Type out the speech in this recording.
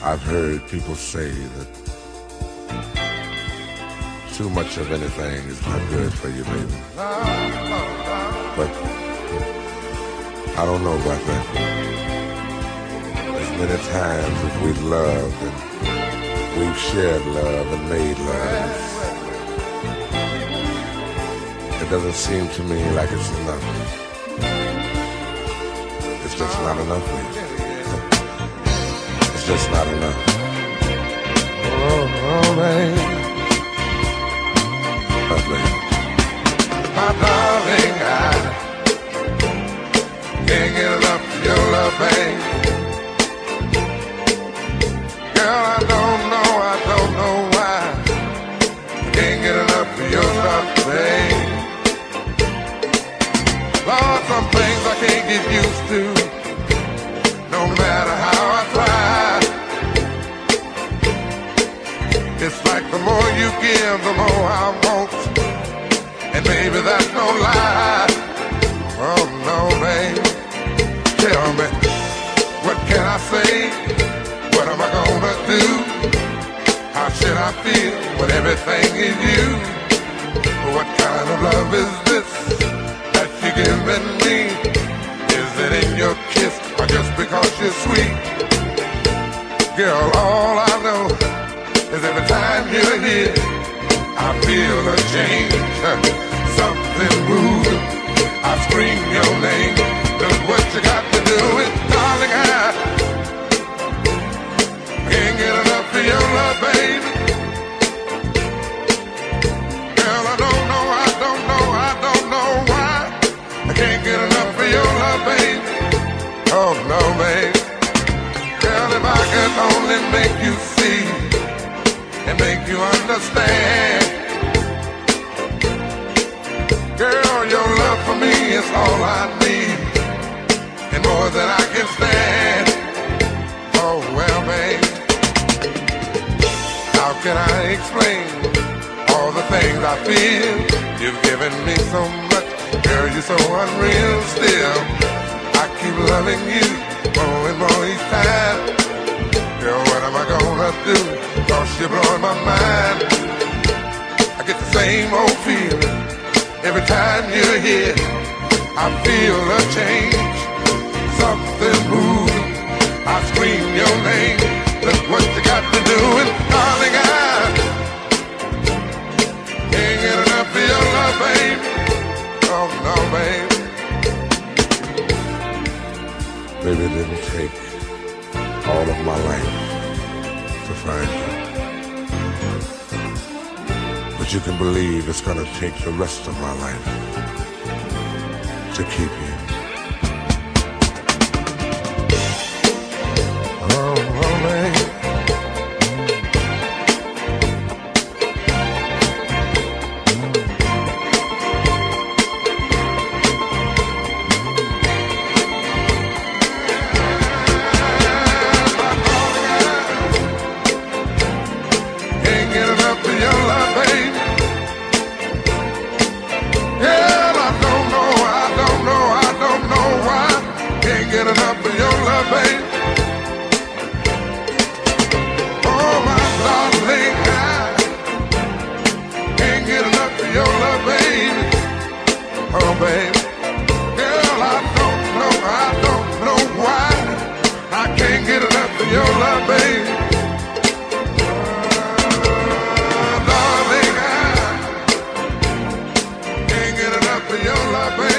I've heard people say that too much of anything is not good for you, baby. But I don't know about that. As many times as we've loved and we've shared love and made love, it doesn't seem to me like it's enough. It's just not enough, baby. It's just not enough. Oh, baby. My darling, I can't get enough of your love, babe. Girl, I don't know why I can't get enough of your love, babe. Lord, some things I can't get used to, no matter how I try. It's like the more you give, the more I want. And baby, that's no lie. Oh no, baby. Tell me, what can I say? What am I gonna do? How should I feel when everything is you? What kind of love is this that you're giving me? Is it in your kiss or just because you're sweet? Girl, all I know is every time you're here, I feel a change, something moving. I scream your name. Look what you got to do it, darling. I can't get enough of your love, baby. Girl, I don't know why I can't get enough of your love, baby. Oh no, baby. Girl, if I could only make you see and make you understand. Girl, your love for me is all I need, and more than I can stand. Oh well, babe, how can I explain all the things I feel? You've given me so much, girl, you're so unreal still. I keep loving you more and more each time. Girl, what am I gonna do? 'Cause you're blowing my mind. I get the same old feeling every time you're here. I feel a change, something moving. I scream your name. Look what you got to do, and darling, I can't get enough of your love, babe. Oh no, babe. Baby, it didn't take all of my life to find you, but you can believe it's gonna take the rest of my life to keep you. Oh, man. Get enough of your love, babe. Oh, my darling, I can't get enough of your love, baby. Oh, babe. Girl, I don't know why I can't get enough of your love, baby. Darling, I can't get enough of your love, baby.